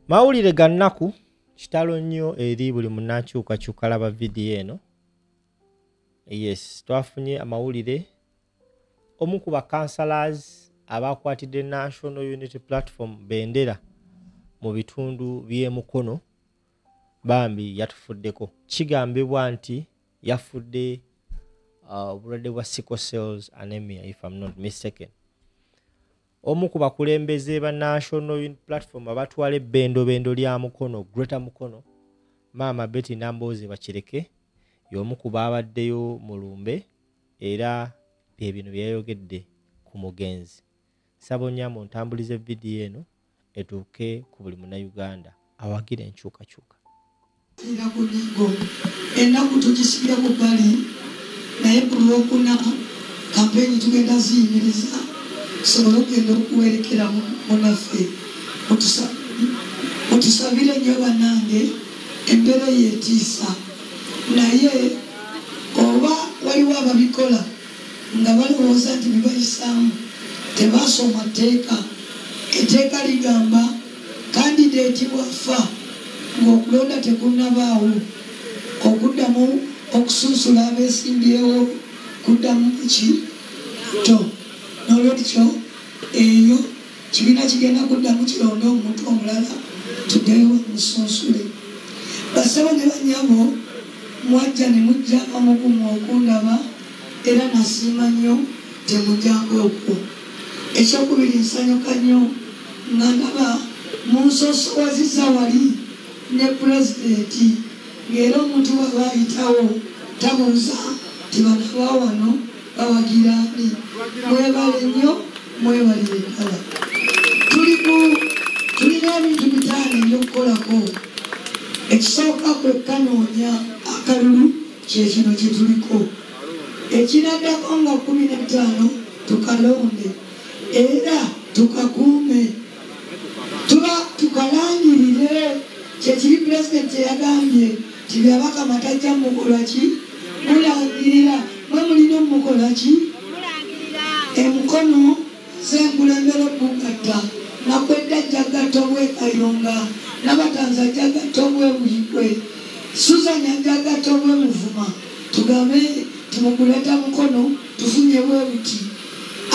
Mawulire ga nnaku kitalo nnyo eri buli munnakyukakyuka laba vidiyo eno. Yes, twafunye amawulire omu ku bakansalas abakwatidde National Unity Platform bendera mu bitundu by'e Mukono bambi yatufuddeko. Kigambibwa nti yafudde obulwadde bwa sickle cells anemia if I'm not mistaken. Omu ku bakulembeze ba National Unity Platform abatwala ebbendobendo lya Mukono, Greater Mukono, Maama Betty Nambooze Bakireke, y'omu ku baabaddeyo mu lumbe era bye bino byayogedde ku mugenzi. Nsaba Onyango ntambulize vidiyo eno etuuke ku buli munnayuganda awagira enkyukakyuka. Ira kuligo ennaku tugisibya ku bbali naye ku Lwokuna kampeni tugenda ziyimiriza tusobole okugenda okuwerekera munaffe mutusabire nnyo bannange embeera yeetiisa naye oba waliwo ababikola nga balowooza nti bibayisaamu tebasoma tteeka. Etteeka ligamba kandideeti bwafa ng'okulonda tekunnabaawo okuddamu okusunsula abeesimbyewo kuddamu to n'olwekyo eyo kibiina kigenda kuddamu kironde omuntu omulala tuddeyo musunsule. Basabo ne bannyabo mwajja ne mujja omugumu okundaba era nasiima nnyo temujjanga okwo. Ekyokubiri nsanyuka nnyo nga ndaba munsosowaziza wali ne pulezidenti ng'era omuntu bw'aba ayitawo tabuuza nti bano aba wano bawagira ani. Mwebale nnyo mwebalire ddala. Tulina ebintu bitaano ebyokukolako. Ekisooka kwe kanoonya akalulu kyekino kye tuliko. Ekinaddako nga 15 tukalonde era tukakuume tukalangirire. Kyekiri pulezidenti yagambye nti byabaka matajja mukola ki mulangirira mwe mulina omukola ki Emukono zenkulembera okugatta nakwedda jjagatta obwekayonga nabatanza jjagatta obwebuyikwe Suzanya jjagatta obwemuvuma tugambe timukuleta Mukono tufunye bwebuti.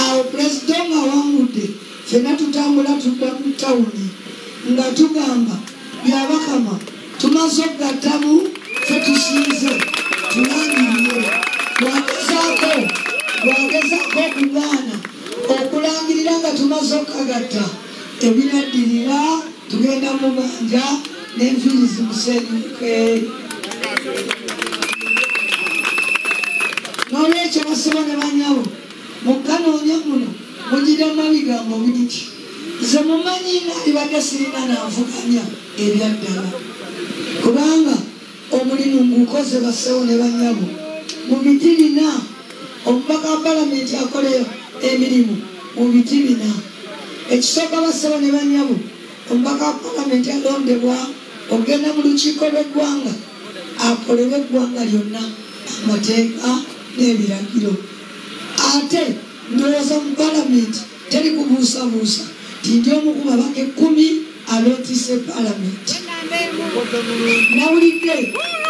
Awo pulezidenti awangudde ffenna tutambula tudda mu tawuni nga tugamba byabakama tumaze okugattamu ffe tusinze tulangirire. Bwagezaako okugaana okulangirira nga tumaze okukagatta ebinaddirira tugenda mu banja n'enviiri zimusenyuke. N'olwekyo basebo ne bannyabo mu kanoonya muno mugiramu ebigambo bingi. Nze mumanyi naalibadde sirina nanvuganya ebyaddala kubanga omulimu ngukoze basebo ne bannyabo mu biti bina. Omubaka wa palamenti akoleyo emirimu mu biti bina. Ekisooka basebo ne bannyabo omubaka wa palamenti alondebwa okugenda mu lukiiko lw'eggwanga akolere eggwanga lyonna amateeka n'ebiragiro. Ate ndowooza mu palamenti teri kubuusabuusa nti ndi omu ku babaka 10 abeetisse palamenti. Nawulidde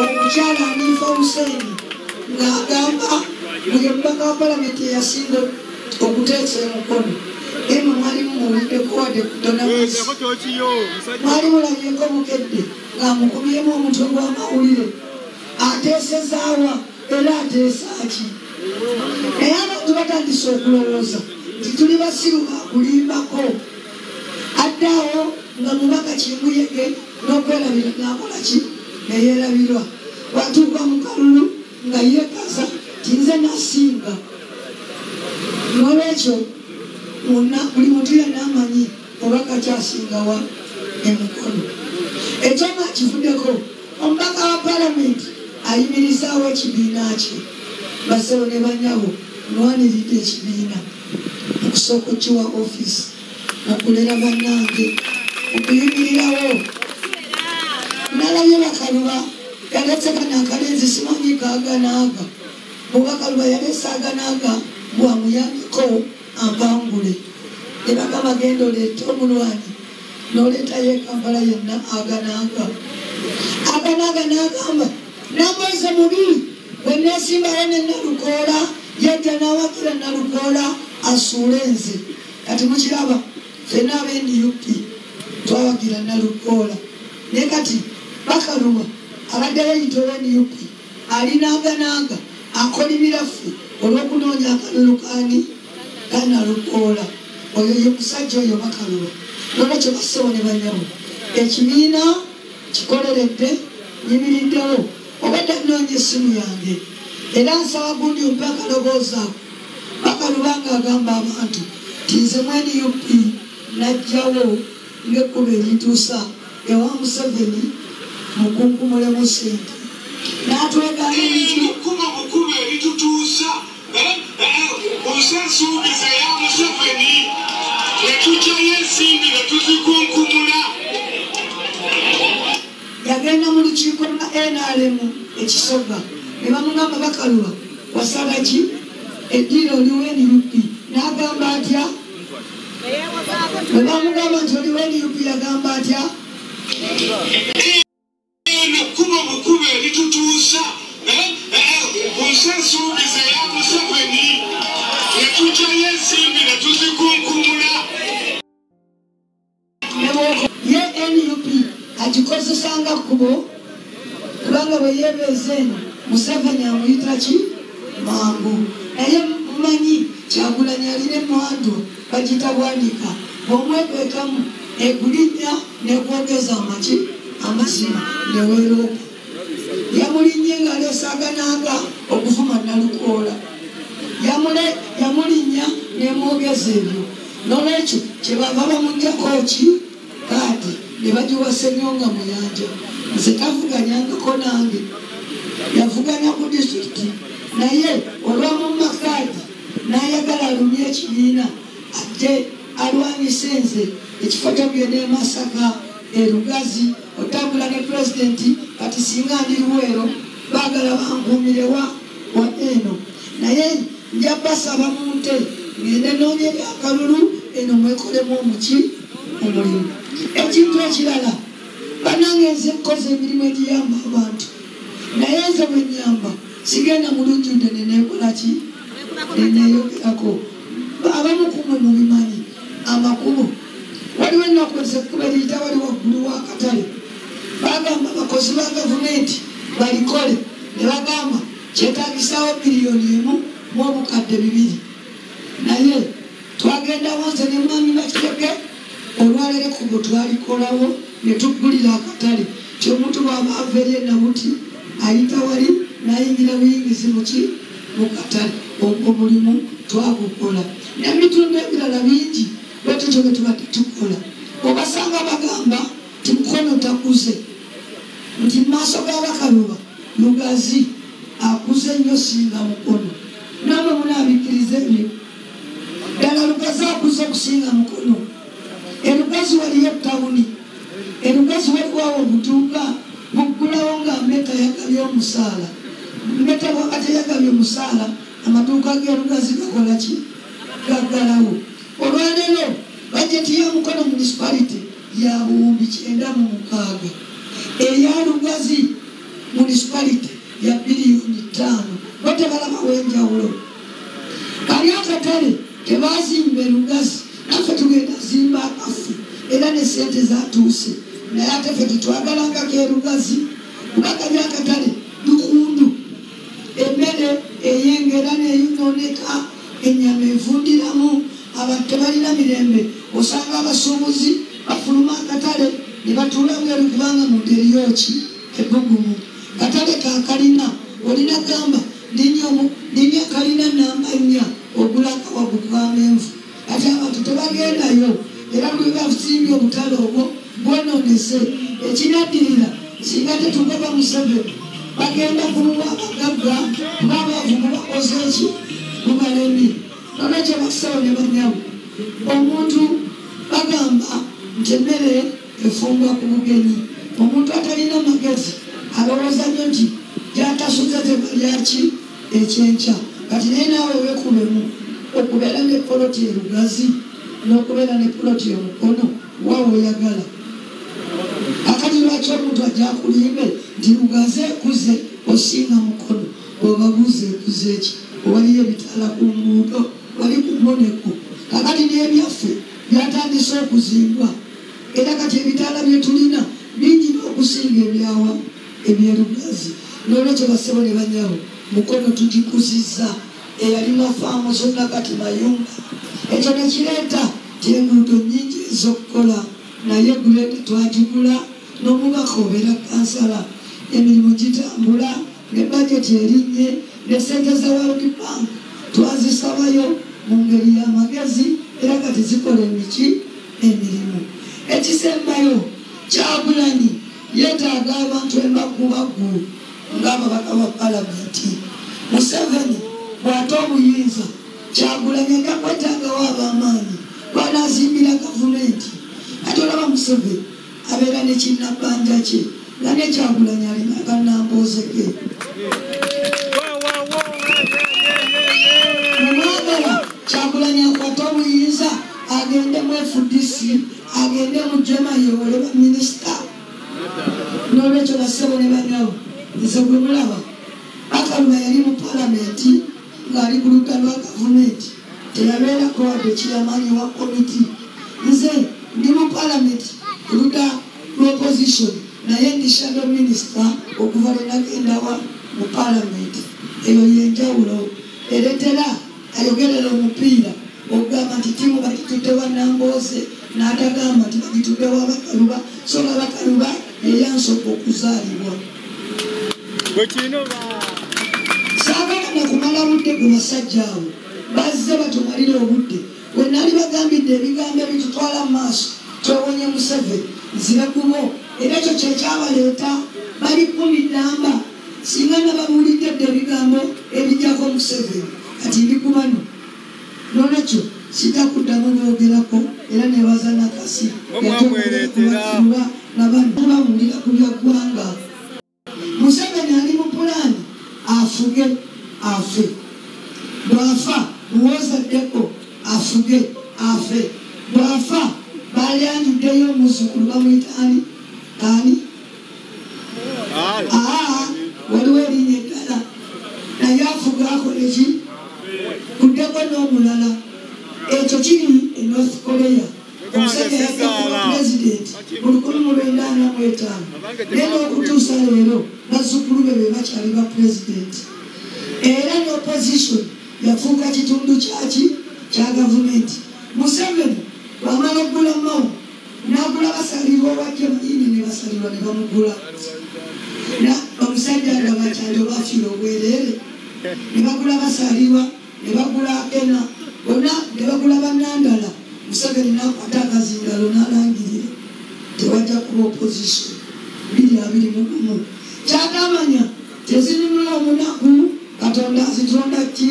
omukyala Hanifa Hussein ng'agamba buli omubaka wa palamenti eyasinga okuteesa Mukono eno mwalimu muwuddeko wadde kudona mwezi mwali mulabyeko bukedde ng'amukubyemu omutwe gw'amawulire ateesezaawa era ateesa ki. Naye abantu batandise okulowooza nti tuli basiru bakulimbako. Addaawo nga mubaka Kimbuyege n'okwerabira n'akola ki neyeerabirwa. Watuuka mu kalulu nga yeekaza ti nze nasinga. N'olwekyo buli muntu yenna amanyi obaka kyasingawa Emukono. Ekyo nga kivuddeko omubaka wa palamenti ayimirizaawo ekibiina kye. Basebo ne bannyabo mwaniridde ekibiina okusooka okiwa offisi okulera bannange okuyimirirawo. Nalabye Bakaluba yaletse kanakalenzi simanyi kaaganaaga Bwakaluba yalese aganaaga bwamuyambeko ampangule ne bagamba genda oleete omulwanyi n'oleeta ye Kampala yenna aganaaga n'agamba n'amwezi mubiri bwe neesimbayo ne Nalukoola yajja n'awagira Nalukoola asuule nze kati mukiraba ffenna ab'NUP twawagira Nalukoola naye kati Bakaluba abadde yayita ow'NUP alinaaganaanga akolimira ffe olw'okunoonya akalulu kaani ka Nalukoola oyo ye musajja oyo Bakaluba nolwekyo bassewo ne banyamu ekibiina kikoleredde nyimiriddewo obadde nnoonya essimu yange era nsaba gundi ompe akaloboozi ako Bakaluba ng'agamba abantu tinze mu NUP najjawo ng'ekkubo erituusa ewa Museveni mukunkumulemu ssente n'atwegana ekkubo eritutuusa osensuubiza ya Museveni netujjayo ensimbi netuzikunkumula yagenda mu lukiiko lwa NRM ekisoga ne bamugamba Bakaluba wasala ki eddiiro oliwo NUP n'agamba atya bwe bamugamba nti oliwo NUP yagamba atya ekkubo bukubo eritutuusa osensuubiza ya Museveni netujjayo ensimbi netuzikunkumula ye NUP agikozesanga kkubo kubanga bwe yeebeeza eno Museveni amuyita ki mangu naye mumanyi Kyagulanyi alina emmwandu bagita bwanika bw'omwekwekamu egulinnya nekwogeza amazima neweeroopa yamulinnye ng'aleesaagananga okuvuma Nalukoola yamulinnya nemwogeza ebyo nolwekyo kyebava bamunjako ki kaadi ne bagiwa Ssenyonga Muyanja nze tavuganyangako nange yavuganya ku disitulikiti naye olwamumakaadi n'ayagala alumye ekibiina ajje alwanyise nze ekifo kyogenda e Masaka Lugazi otambula ne pulezidenti kati singa ndi Luweero baagala bankuumirewa wa eno naye nja basaba munte ngende noonye ebyakalulu eno mwekolemu omulimu ekintu ekirala banange nze nkoze emirimu egiyamba abantu naye nze bwe nyamba sigenda mu lujjudde neneekola ki neneeyogerako abamu kumwe mubimanyi amakubo waliwo ennaku ezekkuba eriyita wali waggulu w'akatale bagamba abakozi ba gavumenti balikole ne bagamba kyetaagisaawo miliyoni 1.2 naye twagendawo nze ne mwami Bakireke olwalero ekkubo twalikolawo ne tuggulira akatale kyomuntu bw'aba ava eri enabuti ayita wali n'ayingira buyingizi mu katale omulimu twagukola n'ebitundu ebirala bingi bwetyo kyo bwe tubadde tukola obasanga bagamba ti mukono takuze nti mu maaso ga Bakaluba Lugazi akuze nnyo singa mukono namwe munaabikiriza ebyo ddala Lugazi akuze okusinga mukono erugazi waliyo tawuni erugazi waliwawo obutuuka buggulawo nga Mmeta yagabye omusaala Mmeta bwakati yagabye omusaala amaduuka g'erugazi gakola ki gaggalawo olwaleero bajeti ya Mukono municipality ya buwumbi 906 eya Lugazi municipality ya biliyoni 5 bote balabawo enjawulo kali akatale tebazimba Lugazi naffe tugenda zimba akafu era ne sente zatuuse naye ate ffe tetwagalangako erugazi kubanga byakatale lukundu emmere eyengera neyonooneka ennyama evundiramu abantu tebalina mirembe osanga abasuubuzi bafuluma akatale ne batuula bweru kubanga mu ngeri yoki ebbugumu katale kakalina olina gamba linya kalina namba 4 ogula akawagu kamenvu ate abantu tebagendayo era lwe basimbye obutale obwo bwonoonese ekinaddirira singa tetugaba Museveni bagenda kuluwa abagagga ng'abavumu bakoze eki mubalemi nolwekyo basawo ne banyawo omuntu bagamba nti emmere efungwa ku bugenyi omuntu atalina magezi alowooza nnyo nti gyatasuze tebalyaki ekyenkya kati naye naawe weekubemu okubeera ng'epoloti erugazi n'okubeera ne puloti omukono waawe oyagala akati lwaki omuntu ajja akulimbe nti lugaze ekuze osinga mukono obabuuza ekuze eki waliyo ebitaala ku nguudo wali ku mboneko kakati n'ebyaffe byatandise okuzimbwa era kati ebitaala bye tulina bingi n'okusinga ebyawa ebyerugazi n'olwekyo basebo ne banyawo mukono tugikuzizza eyalina faamu zonna kati mayunga ekyo nekireeta tyenguudo nyingi ez'okukola naye gulede twagigula n'omubaka obeera kansala emirimu gitambula ne bajeti erinnye ne sente za World Bank twazisabayo mu ngeri y'amagezi era kati zikola emirimu ekisembayo Kyagulanyi yeetaaga abantu embaggumbaggu ng'ababaka ba palamenti Museveni bw'ate obuyinza Kyagulanyi ajja kwetaagawo ab'amaanyi bw'anaazimbira gavumenti ate olaba Museveni abeera ne kinnabbanja kye nga ne Kyagulanyi alina akannambooze ke omwagala Kyagulanyi akwate obuyinza agende mu FDC agende mu jema yewole ba minisita n'olwekyo basebo ne banyawo nze gwe mulaba Bakaluba yali mu palamenti ng'ali ku ludda lwa gavumenti teyabeerako wadde kiramanyi wa komiti nze ndi mu palamenti ku ludda lw'opposition naye ndi shadow minister okuva lwe nagendawa mu palamenti eyo yenjawulo ereetera ayogerera omupiira okugamba nti tiimu bagitudde wa Nambooze n'atagamba nti bagitudde wa Bakaluba so nga Bakaluba yeyansooka okuzaalibwa saagala nakumala budde ku basajja abo bazze batumalira obudde we nali bagambidde ebigambo ebitutwala mu maaso twewonye Museveni nzire kubo era ekyo kyekyabaleeta bali kumi nnamba singa nababuulidde dde ebigambo ebijjako Museveni kati ndi kubano n'olwekyo sitakuddamu byogerako era nebaza nakasi yatekuba nabantu babuulira ku byaggwanga Museveni ali mu pulaani afuge afe bwafa muwozaddeko afuge afe bwafa balyanjuddeyo omuzukulu bamuyitaani kaani waliwo erinnya eddala naye afuge akoleki kuddeko n'omulala ekyo kiri e North Korea omusajja yakuba pulezidenti mu 1945 naye n'okutuusa leero bazzukulu be be bakyali ba pulezidenti era n'opposition yafuuka kitundu kyaki kya gavumenti Museveni wamala oggula mawu n'agula basalirwa owajja mayini ne basalirwa ne bamugula omusajja nga bakyali obafiira obwereere ne bagula basalirwa ne bagula ena bonna ne bagula bannandala Museveni n'akwata akazingalo n'alangirira tewajja kuba opposition 2021 kyagamanya tezirimula omunaku Katonda azitonda ki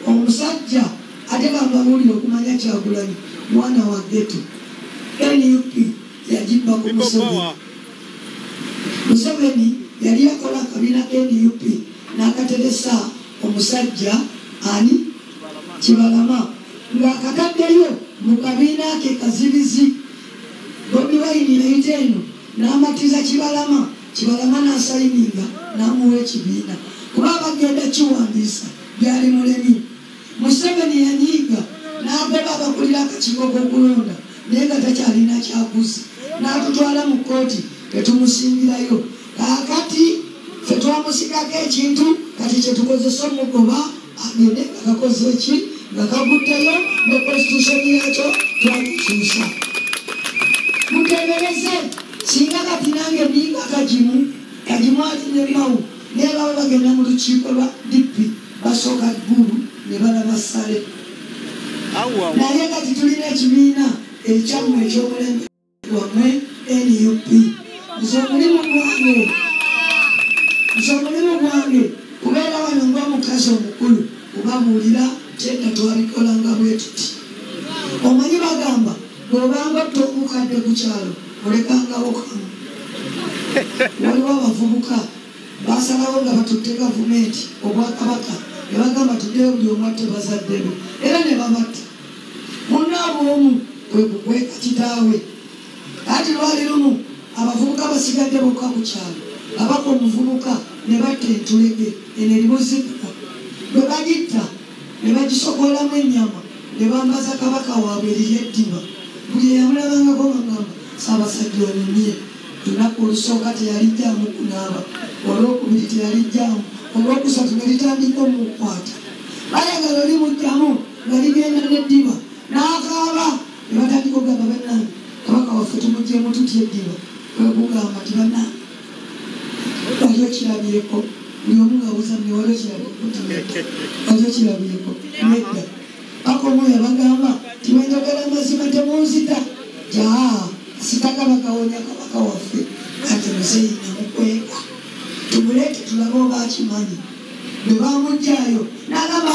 omusajja ate bambabuulira okumanya Kyagulanyi mwana wa ghetto NUP yagimba ku Museveni yali yakola akabiina NUP n'akateresa omusajja ani Kibalama ng'akataddeyo mu kabiina ke kazibizi Bobi Wine yayita eno n'amatiza Kibalama n'asayininga n'amuwa ekibiina kuba bagenda kiwandiisa byali mulemi Museveni yanyiiga n'agoba abakulira akakiiko k'okulonda naye nga takyalina kyaguzi n'atutwala mu kkooti tetumusingirayo kaakati ffe twamusigako ekintu kati kyetukozesa omugoba agende nga kakoze ki nga kaguddeyo ne constitution yakyo twagikyusa muteebereze singa kati nange ninga kagimu ati ne mawu naye baba bagenda mu lukiiko lwa DP basooka ggulu ne balaba ssale naye kati tulina ekibiina ekyammwe ekyomulembe wammwe NUP nze omulimu gwange kubeera wano ng'omukazi omukulu obabuulira kyedda twabikolanga bwe tuti omanyi bagamba bw'obanga otta omukadde ku kyalo olekangawo kamu waliwo abavubuka basalawo nga batutte gavumenti obwakabaka ne bagamba tuddeyo buli omu atte bazadde be era ne babatta munna bwomu bwekweka kitaawe ati lwali lumu abavubuka basigadde bokka ku kyalo abaka omuvubuka ne batta entulege eno erimuzibwa bwe bagitta ne bagisokolamu ennyama ne bambaza kabaka waabwe eriyo eddiba buli eyamulabangako bagamba Ssaabasajja onyumye olunaku olusooka teyalijjaamu kunaaba olwokubiri teyalijjaamu olwokusatu ne litandika omukwata bayagala olimugjamu nga ligenda neddiba n'akaaba ne batandika okugamba bannange kabaka waffe tumugyemu tutya eddiba kwekugamba ti bannange wali okirabyeko buli omu ngaabuuza mne wali okirabyeko wali okirabyeko nedda paka omu yabagamba tiwenjogera amazima temunzita jaa sitaka bakawonya kabaka waffe ati muzeyi namukweka tumuleete tulabe oba akimanyi bwe bamugjayo n'agamba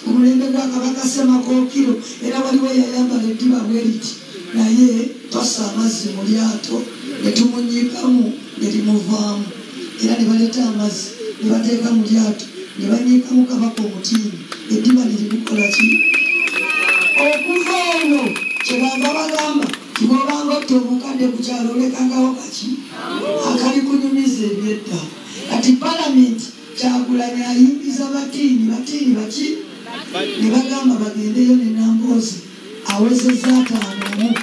omulembe gwa kabaka Ssemakookiro era waliwo yayambala eddiba bwe riti naye twassa amazzi mu lyato ne tumunyiikamu ne limuvaamu era ne baleeta amazzi ne bateeka mu lyato ne banyiikamu kabaka omutiini eddiba ne limukola ki okuva olwo kyebava bagamba tibobanga otta obukadde ku kyalo olekangawo kaki akali kunyumiza ebyedda kati palamenti Kyagulanyi ayingiza batiini baki ne bagamba bagendeyo ne Namboozi awezezza 5